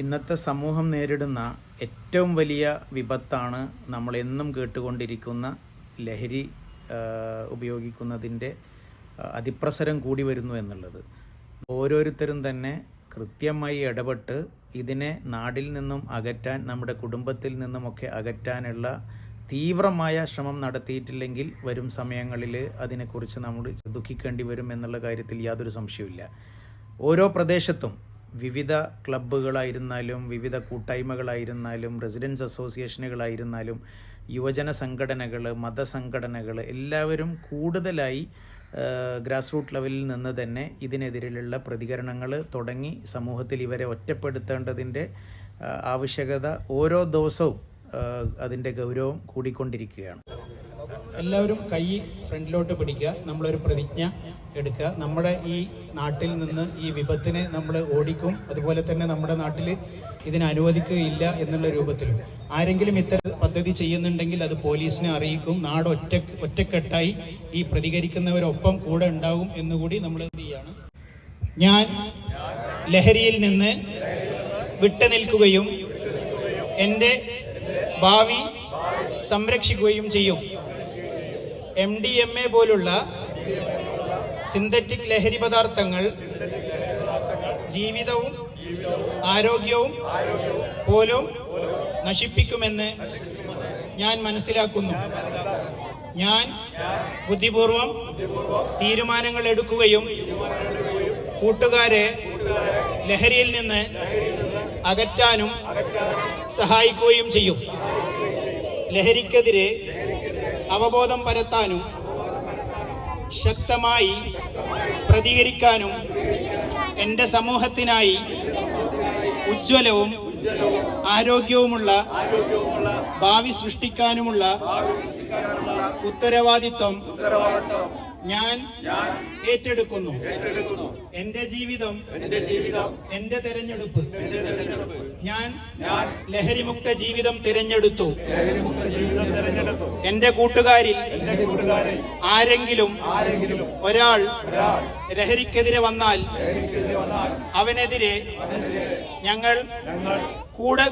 ഇന്നത്തെ സമൂഹം നേരിടുന്ന ഏറ്റവും വലിയ വിപത്താണ് നമ്മളെന്നും കേട്ടുകൊണ്ടിരിക്കുന്ന ലഹരി ഉപയോഗിക്കുന്നതിൻ്റെ അതിപ്രസരം കൂടി വരുന്നു എന്നുള്ളത്. ഓരോരുത്തരും തന്നെ കൃത്യമായി ഇടപെട്ട് ഇതിനെ നാടിൽ നിന്നും അകറ്റാൻ, നമ്മുടെ കുടുംബത്തിൽ നിന്നുമൊക്കെ അകറ്റാനുള്ള തീവ്രമായ ശ്രമം നടത്തിയിട്ടില്ലെങ്കിൽ വരും സമയങ്ങളിൽ അതിനെക്കുറിച്ച് നമ്മൾ ദുഃഖിക്കേണ്ടി വരും എന്നുള്ള കാര്യത്തിൽ യാതൊരു സംശയവുമില്ല. ഓരോ പ്രദേശത്തും വിവിധ ക്ലബ്ബുകളായിരുന്നാലും വിവിധ കൂട്ടായ്മകളായിരുന്നാലും റെസിഡൻസ് അസോസിയേഷനുകളായിരുന്നാലും യുവജന സംഘടനകൾ, മതസംഘടനകൾ എല്ലാവരും കൂടുതലായി ഗ്രാസ് റൂട്ട് ലെവലിൽ നിന്ന് തന്നെ ഇതിനെതിരെയുള്ള പ്രതികരണങ്ങൾ തുടങ്ങി സമൂഹത്തിൽ ഇവരെ ഒറ്റപ്പെടുത്തേണ്ടതിൻ്റെ ആവശ്യകത ഓരോ ദിവസവും അതിൻ്റെ ഗൗരവം കൂടിക്കൊണ്ടിരിക്കുകയാണ്. എല്ലാവരും കൈ ഫ്രണ്ടിലോട്ട് പിടിക്കുക. നമ്മളൊരു പ്രതിജ്ഞ എടുക്കുക. നമ്മുടെ ഈ നാട്ടിൽ നിന്ന് ഈ വിപത്തിനെ നമ്മൾ ഓടിക്കും, അതുപോലെ തന്നെ നമ്മുടെ നാട്ടിൽ ഇതിനെ അനുവദിക്കുകയില്ല എന്നുള്ള രൂപത്തിലും ആരെങ്കിലും ഇത്തരം പദ്ധതി ചെയ്യുന്നുണ്ടെങ്കിൽ അത് പോലീസിനെ അറിയിക്കും. നാട് ഒറ്റക്കെട്ടായി ഈ പ്രതികരിക്കുന്നവരൊപ്പം കൂടെ ഉണ്ടാവും എന്നുകൂടി നമ്മൾ എന്ത് ചെയ്യാണ്. ഞാൻ ലഹരിയിൽ നിന്ന് വിട്ടുനിൽക്കുകയും എൻ്റെ ഭാവി സംരക്ഷിക്കുകയും ചെയ്യും. MDMA പോലുള്ള സിന്തറ്റിക് ലഹരി പദാർത്ഥങ്ങൾ ജീവിതവും ആരോഗ്യവും പോലും നശിപ്പിക്കുമെന്ന് ഞാൻ മനസ്സിലാക്കുന്നു. ഞാൻ ബുദ്ധിപൂർവം തീരുമാനങ്ങൾ എടുക്കുകയും കൂട്ടുകാരെ ലഹരിയിൽ നിന്ന് അകറ്റാനും സഹായിക്കുകയും ചെയ്യും. ലഹരിക്കെതിരെ അവബോധം പരത്താനും ശക്തമായി പ്രതികരിക്കാനും എൻ്റെ സമൂഹത്തിനായി ഉജ്ജ്വലവും ആരോഗ്യവുമുള്ള ഭാവി സൃഷ്ടിക്കാനുമുള്ള ഉത്തരവാദിത്വം ഞാൻ ഏറ്റെടുക്കുന്നു. എൻ്റെ ജീവിതം എൻ്റെ തെരഞ്ഞെടുപ്പ്. ഞാൻ ലഹരിമുക്ത ജീവിതം തിരഞ്ഞെടുത്തു. എൻ്റെ കൂട്ടുകാരിൽ ആരെങ്കിലും ഒരാൾ ലഹരിക്കെതിരെ വന്നാൽ അവനെതിരെ ഞങ്ങൾ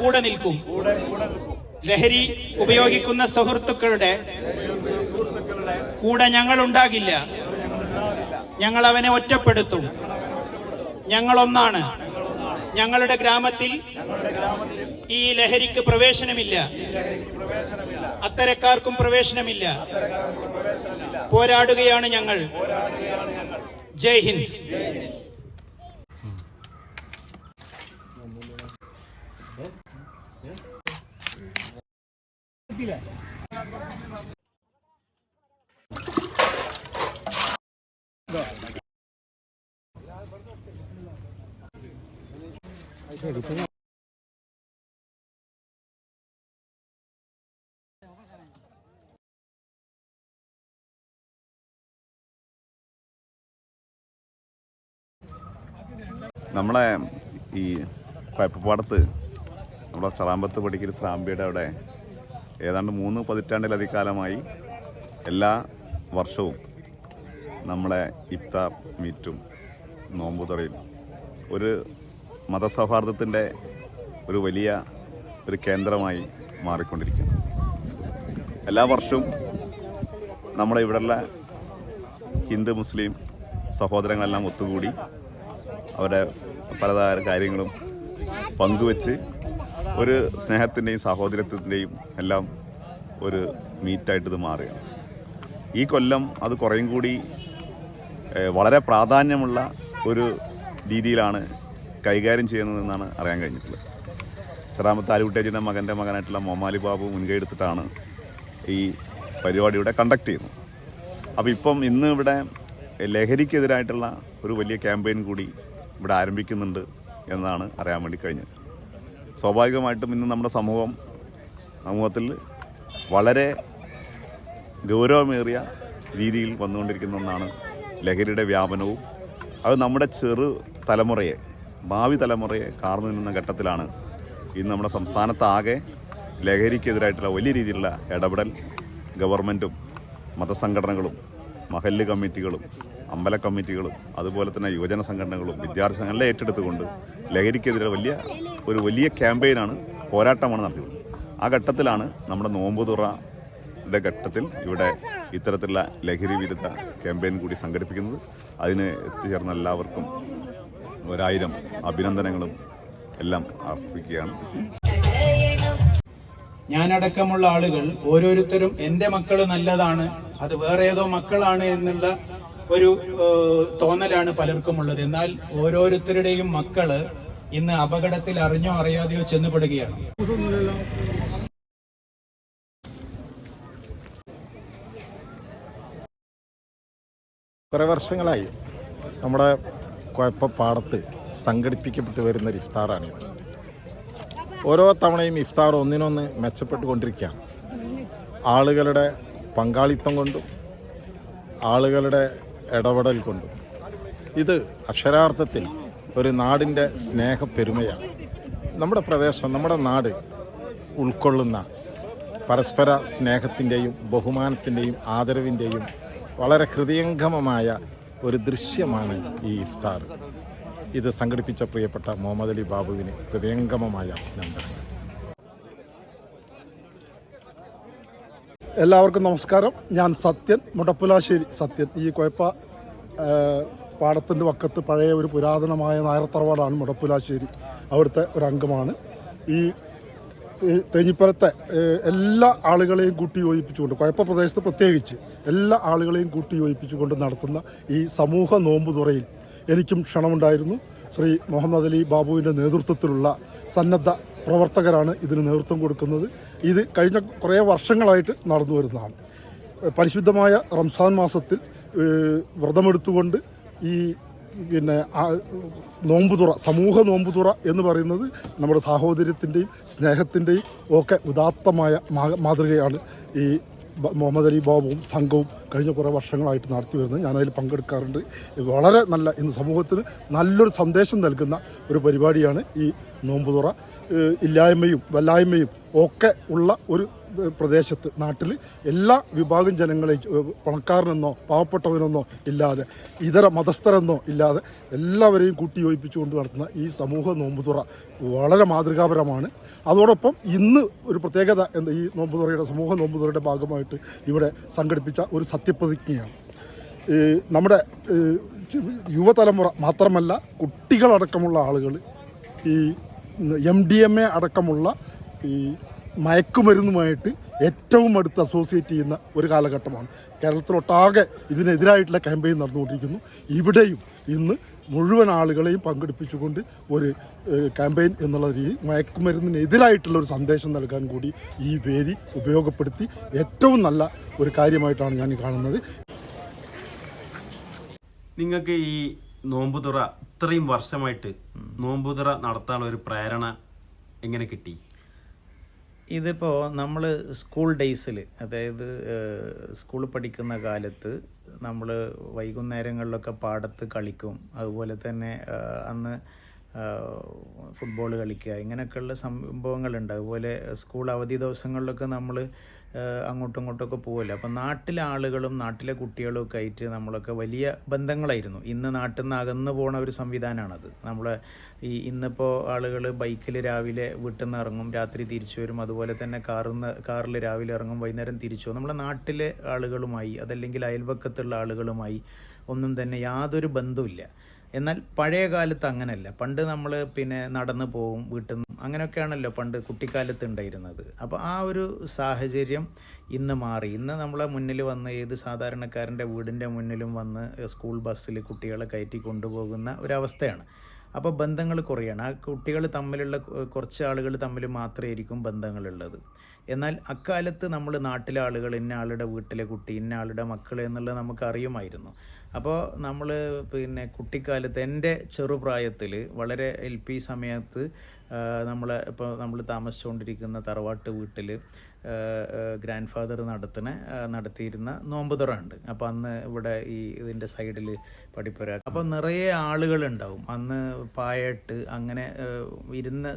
കൂടെ നിൽക്കും. ലഹരി ഉപയോഗിക്കുന്ന സുഹൃത്തുക്കളുടെ കൂടെ ഞങ്ങൾ ഉണ്ടാകില്ല. ഞങ്ങൾ അവനെ ഒറ്റപ്പെടുത്തും. ഞങ്ങളൊന്നാണ്. ഞങ്ങളുടെ ഗ്രാമത്തിൽ ഈ ലഹരിക്ക് പ്രവേശനമില്ല. അത്തരക്കാർക്കും പ്രവേശനമില്ല. പോരാടുകയാണ് ഞങ്ങൾ. ജയ് ഹിന്ദ്. നമ്മളെ ഈ പയപ്പപ്പാടത്ത് നമ്മുടെ ചറാമ്പത്ത് പടിക്കൽ സ്രാമ്പിയുടെ അവിടെ ഏതാണ്ട് 3 പതിറ്റാണ്ടിലധികകാലമായി എല്ലാ വർഷവും നമ്മളെ ഇഫ്താർ മീറ്റും നോമ്പുതുറയും ഒരു മതസൗഹാർദ്ദത്തിൻ്റെ ഒരു വലിയ കേന്ദ്രമായി മാറിക്കൊണ്ടിരിക്കുന്നു. എല്ലാ വർഷവും നമ്മുടെ ഇവിടെയുള്ള ഹിന്ദു മുസ്ലിം സഹോദരങ്ങളെല്ലാം ഒത്തുകൂടി അവരുടെ പലതര കാര്യങ്ങളും പങ്കുവെച്ച് ഒരു സ്നേഹത്തിൻ്റെയും സാഹോദര്യത്തിൻ്റെയും എല്ലാം ഒരു മീറ്റായിട്ടിത് മാറുകയാണ്. ഈ കൊല്ലം അത് കുറേയും കൂടി വളരെ പ്രാധാന്യമുള്ള ഒരു രീതിയിലാണ് കൈകാര്യം ചെയ്യുന്നതെന്നാണ് അറിയാൻ കഴിഞ്ഞിട്ടുള്ളത്. ചെറാമത്ത് ആലുകുട്ടേജിൻ്റെ മകനായിട്ടുള്ള മൊമാലി ബാബു മുൻകൈ എടുത്തിട്ടാണ് ഈ പരിപാടി ഇവിടെ കണ്ടക്ട് ചെയ്യുന്നത്. അപ്പോൾ ഇന്ന് ഇവിടെ ലഹരിക്കെതിരായിട്ടുള്ള ഒരു വലിയ ക്യാമ്പയിൻ കൂടി ഇവിടെ ആരംഭിക്കുന്നുണ്ട് എന്നാണ് അറിയാൻ വേണ്ടി കഴിഞ്ഞത്. സ്വാഭാവികമായിട്ടും ഇന്ന് നമ്മുടെ സമൂഹത്തിൽ വളരെ ഗൗരവമേറിയ രീതിയിൽ വന്നുകൊണ്ടിരിക്കുന്ന ഒന്നാണ് ലഹരിയുടെ വ്യാപനവും. അത് നമ്മുടെ ഭാവി തലമുറയെ കാർന്നു നിന്ന ഘട്ടത്തിലാണ് ഇന്ന് നമ്മുടെ സംസ്ഥാനത്താകെ ലഹരിക്കെതിരായിട്ടുള്ള വലിയ രീതിയിലുള്ള ഇടപെടൽ ഗവൺമെൻറ്റും മതസംഘടനകളും മഹല്ല് കമ്മിറ്റികളും അമ്പല കമ്മിറ്റികളും അതുപോലെ തന്നെ യുവജന സംഘടനകളും വിദ്യാർത്ഥി സംഘടനകളെ ഏറ്റെടുത്തുകൊണ്ട് ലഹരിക്കെതിരെ വലിയ ക്യാമ്പയിനാണ്, പോരാട്ടമാണ് നടത്തിയത്. ആ ഘട്ടത്തിലാണ് നമ്മുടെ നോമ്പുതുറയുടെ ഘട്ടത്തിൽ ഇവിടെ ഇത്തരത്തിലുള്ള ലഹരി വിരുദ്ധ ക്യാമ്പയിൻ കൂടി സംഘടിപ്പിക്കുന്നത്. അതിന് എത്തിച്ചേർന്ന എല്ലാവർക്കും 1000 അഭിനന്ദനങ്ങളും എല്ലാം അർപ്പിക്കുകയാണ്. ഞാനടക്കമുള്ള ആളുകൾ ഓരോരുത്തരും എൻ്റെ മക്കൾ നല്ലതാണ്, അത് വേറെ ഏതോ മക്കളാണ് എന്നുള്ള ഒരു തോന്നലാണ് പലർക്കും ഉള്ളത്. എന്നാൽ ഓരോരുത്തരുടെയും മക്കള് ഇന്ന് അപകടത്തിൽ അറിഞ്ഞോ അറിയാതെയോ ചെന്നുപെടുകയാണ്. കുറേ വർഷങ്ങളായി നമ്മുടെ കുഴപ്പപ്പാടത്ത് സംഘടിപ്പിക്കപ്പെട്ട് വരുന്നൊരു ഇഫ്താറാണിത്. ഓരോ തവണയും ഇഫ്താർ ഒന്നിനൊന്ന് മെച്ചപ്പെട്ടുകൊണ്ടിരിക്കുകയാണ്. ആളുകളുടെ പങ്കാളിത്തം കൊണ്ടും ആളുകളുടെ ഇടപെടൽ കൊണ്ടും ഇത് അക്ഷരാർത്ഥത്തിൽ ഒരു നാടിൻ്റെ സ്നേഹപ്പെരുമയാണ്. നമ്മുടെ പ്രദേശം, നമ്മുടെ നാട് ഉൾക്കൊള്ളുന്ന പരസ്പര സ്നേഹത്തിൻ്റെയും ബഹുമാനത്തിൻ്റെയും ആദരവിൻ്റെയും വളരെ ഹൃദയംഗമമായ ഒരു ദൃശ്യമാണ് ഈ ഇഫ്താർ. ഇത് സംഘടിപ്പിച്ച പ്രിയപ്പെട്ട മുഹമ്മദ് അലി ബാബുവിന് ഹൃദയംഗമമായ അഭിനന്ദനങ്ങൾ. എല്ലാവർക്കും നമസ്കാരം. ഞാൻ സത്യൻ, മുടപ്പുലാശ്ശേരി സത്യൻ. ഈ കുഴപ്പ പാടത്തിൻ്റെ വക്കത്ത് പഴയ ഒരു പുരാതനമായ നായർ തറവാടാണ് മുടപ്പുലാശ്ശേരി. അവിടുത്തെ ഒരു അംഗമാണ്. ഈ തേഞ്ഞിപ്പലത്തെ എല്ലാ ആളുകളെയും കൂട്ടി യോജിപ്പിച്ചുകൊണ്ട്, കുഴപ്പ പ്രദേശത്ത് പ്രത്യേകിച്ച് എല്ലാ ആളുകളെയും കൂട്ടി യോജിപ്പിച്ചുകൊണ്ട് നടത്തുന്ന ഈ സമൂഹ നോമ്പുതുറയിൽ എനിക്കും ക്ഷണമുണ്ടായിരുന്നു. ശ്രീ മുഹമ്മദ് അലി ബാബുവിൻ്റെ നേതൃത്വത്തിലുള്ള സന്നദ്ധ പ്രവർത്തകരാണ് ഇതിന് നേതൃത്വം കൊടുക്കുന്നത്. ഇത് കഴിഞ്ഞ കുറേ വർഷങ്ങളായിട്ട് നടന്നു വരുന്നതാണ്. പരിശുദ്ധമായ റംസാൻ മാസത്തിൽ വ്രതമെടുത്തുകൊണ്ട് ഈ നോമ്പുതുറ, സമൂഹ നോമ്പുതുറ എന്ന് പറയുന്നത് നമ്മുടെ സാഹോദര്യത്തിൻ്റെയും സ്നേഹത്തിൻ്റെയും ഒക്കെ ഉദാത്തമായ മാതൃകയാണ് ഈ മുഹമ്മദ് അലി ബാബുവും സംഘവും കഴിഞ്ഞ കുറേ വർഷങ്ങളായിട്ട് നടത്തി വരുന്നത്. ഞാനതിൽ പങ്കെടുക്കാറുണ്ട്. വളരെ നല്ല, ഇന്ന് സമൂഹത്തിന് നല്ലൊരു സന്ദേശം നൽകുന്ന ഒരു പരിപാടിയാണ് ഈ നോമ്പുതുറ. ഇല്ലായ്മയും വല്ലായ്മയും ഒക്കെ ഉള്ള ഒരു പ്രദേശത്ത്, നാട്ടിൽ എല്ലാ വിഭാഗം ജനങ്ങളെയും, പണക്കാരനെന്നോ പാവപ്പെട്ടവനെന്നോ ഇല്ലാതെ, ഇതര മതസ്ഥരെന്നോ ഇല്ലാതെ എല്ലാവരെയും കൂട്ടിയോജിപ്പിച്ചുകൊണ്ട് നടത്തുന്ന ഈ സമൂഹ നോമ്പുതുറ വളരെ മാതൃകാപരമാണ്. അതോടൊപ്പം ഇന്ന് ഒരു പ്രത്യേകത ഈ നോമ്പുതുറയുടെ, സമൂഹ നോമ്പുതുറയുടെ ഭാഗമായിട്ട് ഇവിടെ സംഘടിപ്പിച്ച ഒരു സത്യപ്രതിജ്ഞയാണ്. നമ്മുടെ യുവതലമുറ മാത്രമല്ല, കുട്ടികളടക്കമുള്ള ആളുകൾ ഈ MDMA അടക്കമുള്ള ഈ മയക്കുമരുന്നുമായിട്ട് ഏറ്റവും അടുത്ത് അസോസിയേറ്റ് ചെയ്യുന്ന ഒരു കാലഘട്ടമാണ്. കേരളത്തിലൊട്ടാകെ ഇതിനെതിരായിട്ടുള്ള ക്യാമ്പയിൻ നടന്നുകൊണ്ടിരിക്കുന്നു. ഇവിടെയും ഇന്ന് മുഴുവൻ ആളുകളെയും പങ്കെടുപ്പിച്ചുകൊണ്ട് ഒരു ക്യാമ്പയിൻ എന്നുള്ള രീതിയിൽ മയക്കുമരുന്നിനെതിരായിട്ടുള്ള ഒരു സന്ദേശം നൽകാൻ കൂടി ഈ വേദി ഉപയോഗപ്പെടുത്തി ഏറ്റവും നല്ല ഒരു കാര്യമായിട്ടാണ് ഞാൻ കാണുന്നത്. നിങ്ങൾക്ക് ഈ നോമ്പുതുറ ഇത്രയും വർഷമായിട്ട് നോമ്പുതുറ നടത്താനുള്ള ഒരു പ്രേരണ എങ്ങനെ കിട്ടി? ഇതിപ്പോൾ നമ്മൾ സ്കൂൾ ഡേയ്സിൽ, അതായത് സ്കൂളിൽ പഠിക്കുന്ന കാലത്ത് നമ്മൾ വൈകുന്നേരങ്ങളിലൊക്കെ പാടത്ത് കളിക്കും. അതുപോലെ തന്നെ അന്ന് ഫുട്ബോൾ കളിക്കുക, ഇങ്ങനെയൊക്കെയുള്ള സംഭവങ്ങളുണ്ട്. അതുപോലെ സ്കൂൾ അവധി ദിവസങ്ങളിലൊക്കെ നമ്മൾ അങ്ങോട്ടും ഇങ്ങോട്ടൊക്കെ പോകുമല്ലോ. അപ്പം നാട്ടിലെ ആളുകളും നാട്ടിലെ കുട്ടികളും ഒക്കെ ആയിട്ട് നമ്മളൊക്കെ വലിയ ബന്ധങ്ങളായിരുന്നു. ഇന്ന് നാട്ടിൽ നിന്ന് അകന്നു പോണ ഒരു സംവിധാനമാണത്. നമ്മളെ ഇന്നിപ്പോൾ ആളുകൾ ബൈക്കിൽ രാവിലെ വീട്ടിൽ നിന്ന് ഇറങ്ങും, രാത്രി തിരിച്ചു വരും. അതുപോലെ തന്നെ കാറിൽ രാവിലെ ഇറങ്ങും, വൈകുന്നേരം തിരിച്ചു പോകും. നമ്മളെ നാട്ടിലെ ആളുകളുമായി, അതല്ലെങ്കിൽ അയൽവക്കത്തുള്ള ആളുകളുമായി ഒന്നും തന്നെ യാതൊരു ബന്ധവുമില്ല. എന്നാൽ പഴയ കാലത്ത് അങ്ങനെയല്ല. പണ്ട് നമ്മൾ നടന്നു പോവും വീട്ടിൽ നിന്ന്, അങ്ങനെയൊക്കെയാണല്ലോ പണ്ട് കുട്ടിക്കാലത്ത് ഉണ്ടായിരുന്നത്. അപ്പോൾ ആ ഒരു സാഹചര്യം ഇന്ന് മാറി. ഇന്ന് നമ്മളെ മുന്നിൽ വന്ന്, ഏത് സാധാരണക്കാരൻ്റെ വീടിൻ്റെ മുന്നിലും വന്ന് സ്കൂൾ ബസ്സിൽ കുട്ടികളെ കയറ്റി കൊണ്ടുപോകുന്ന ഒരവസ്ഥയാണ്. അപ്പോൾ ബന്ധങ്ങൾ കുറയാണ്. ആ കുട്ടികൾ തമ്മിലുള്ള കുറച്ച് ആളുകൾ തമ്മിൽ മാത്രമായിരിക്കും ബന്ധങ്ങളുള്ളത്. എന്നാൽ അക്കാലത്ത് നമ്മൾ നാട്ടിലെ ആളുകൾ, ഇന്ന ആളുടെ വീട്ടിലെ കുട്ടി, ഇന്ന ആളുടെ മക്കൾ എന്നുള്ളത് നമുക്ക് അറിയുമായിരുന്നു. അപ്പോൾ നമ്മൾ കുട്ടിക്കാലത്ത്, എൻ്റെ ചെറുപ്രായത്തിൽ വളരെ LP സമയത്ത് നമ്മൾ താമസിച്ചുകൊണ്ടിരിക്കുന്ന തറവാട്ട് വീട്ടിൽ ഗ്രാൻഡ് ഫാദർ നടത്തിയിരുന്ന നോമ്പുതുറ ഉണ്ട്. അപ്പോൾ അന്ന് ഇവിടെ ഇതിൻ്റെ സൈഡിൽ പടിപ്പുര, അപ്പോൾ നിറയെ ആളുകളുണ്ടാവും. അന്ന് പായിട്ട് അങ്ങനെ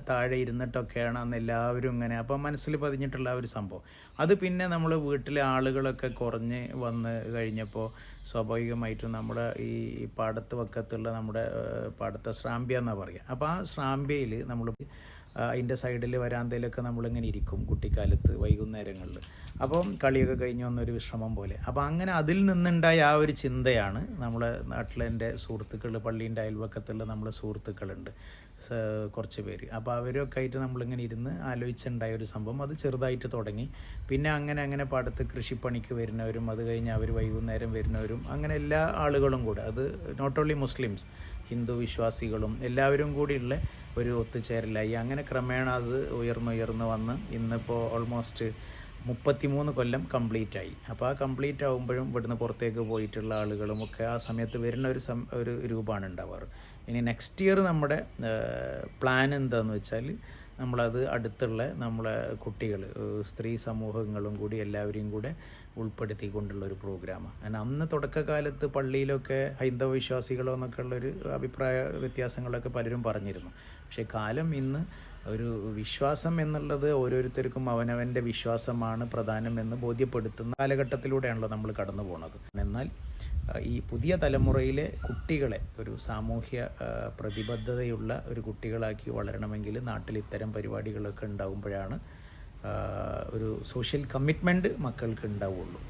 താഴെ ഇരുന്നിട്ടൊക്കെയാണ് അന്ന് എല്ലാവരും ഇങ്ങനെ, അപ്പോൾ മനസ്സിൽ പതിഞ്ഞിട്ടുള്ള ഒരു സംഭവം. അത് പിന്നെ നമ്മൾ വീട്ടിലെ ആളുകളൊക്കെ കുറഞ്ഞ് വന്ന് കഴിഞ്ഞപ്പോൾ സ്വാഭാവികമായിട്ടും നമ്മുടെ ഈ പാടത്ത് വക്കത്തുള്ള നമ്മുടെ പാടത്തെ ശ്രാമ്പ്യ എന്നാണ് പറയുക. അപ്പോൾ ആ ശ്രാമ്പ്യയിൽ നമ്മൾ അതിൻ്റെ സൈഡിൽ വരാന്തയിലൊക്കെ നമ്മളിങ്ങനെ ഇരിക്കും കുട്ടിക്കാലത്ത് വൈകുന്നേരങ്ങളിൽ. അപ്പം കളിയൊക്കെ കഴിഞ്ഞ് വന്നൊരു വിശ്രമം പോലെ. അപ്പോൾ അങ്ങനെ അതിൽ നിന്നുണ്ടായ ആ ഒരു ചിന്തയാണ് നമ്മുടെ നാട്ടിലെ എൻ്റെ സുഹൃത്തുക്കൾ, പള്ളീൻ്റെ അയൽവക്കത്തുള്ള നമ്മളെ സുഹൃത്തുക്കളുണ്ട് കുറച്ച് പേര്. അപ്പോൾ അവരൊക്കെ ആയിട്ട് നമ്മളിങ്ങനെ ഇരുന്ന് ആലോചിച്ചുണ്ടായ ഒരു സംഭവം. അത് ചെറുതായിട്ട് തുടങ്ങി. പിന്നെ അങ്ങനെ പാടത്ത് കൃഷിപ്പണിക്ക് വരുന്നവരും അത് കഴിഞ്ഞ് അവർ വൈകുന്നേരം വരുന്നവരും അങ്ങനെ എല്ലാ ആളുകളും കൂടെ, അത് നോട്ട് ഓൺലി മുസ്ലിംസ്, ഹിന്ദു വിശ്വാസികളും എല്ലാവരും കൂടിയുള്ള ഒരു ഒത്തുചേരലായി. അങ്ങനെ ക്രമേണ അത് ഉയർന്ന് വന്ന് ഇന്നിപ്പോൾ ഓൾമോസ്റ്റ് 33 കൊല്ലം കംപ്ലീറ്റ് ആയി. അപ്പോൾ ആ കംപ്ലീറ്റ് ആകുമ്പോഴും ഇവിടുന്ന് പുറത്തേക്ക് പോയിട്ടുള്ള ആളുകളും ഒക്കെ ആ സമയത്ത് വരുന്ന ഒരു രൂപമാണ് ഉണ്ടാവാറ്. ഇനി നെക്സ്റ്റ് ഇയർ നമ്മുടെ പ്ലാൻ എന്താണെന്ന് വെച്ചാൽ നമ്മളത് അടുത്തുള്ള നമ്മളെ കുട്ടികൾ, സ്ത്രീ സമൂഹങ്ങളും കൂടി എല്ലാവരെയും കൂടെ ഉൾപ്പെടുത്തിക്കൊണ്ടുള്ള ഒരു പ്രോഗ്രാമാണ്. കാരണം അന്ന് തുടക്കകാലത്ത് പള്ളിയിലൊക്കെ ഹൈന്ദവ വിശ്വാസികളോ എന്നൊക്കെ ഉള്ളൊരു അഭിപ്രായ വ്യത്യാസങ്ങളൊക്കെ പലരും പറഞ്ഞിരുന്നു. പക്ഷേ കാലം ഇന്ന് ഒരു വിശ്വാസം എന്നുള്ളത് ഓരോരുത്തർക്കും അവനവൻ്റെ വിശ്വാസമാണ് പ്രധാനമെന്ന് ബോധ്യപ്പെടുത്തുന്ന കാലഘട്ടത്തിലൂടെയാണല്ലോ നമ്മൾ കടന്നു പോകുന്നത്. എന്നാൽ ഈ പുതിയ തലമുറയിലെ കുട്ടികളെ ഒരു സാമൂഹ്യ പ്രതിബദ്ധതയുള്ള ഒരു കുട്ടികളാക്കി വളരണമെങ്കിൽ നാട്ടിൽ ഇത്തരം പരിപാടികളൊക്കെ ഉണ്ടാകുമ്പോഴാണ് ഒരു സോഷ്യൽ കമ്മിറ്റ്മെൻറ്റ് മക്കൾക്ക് ഉണ്ടാവുള്ളൂ.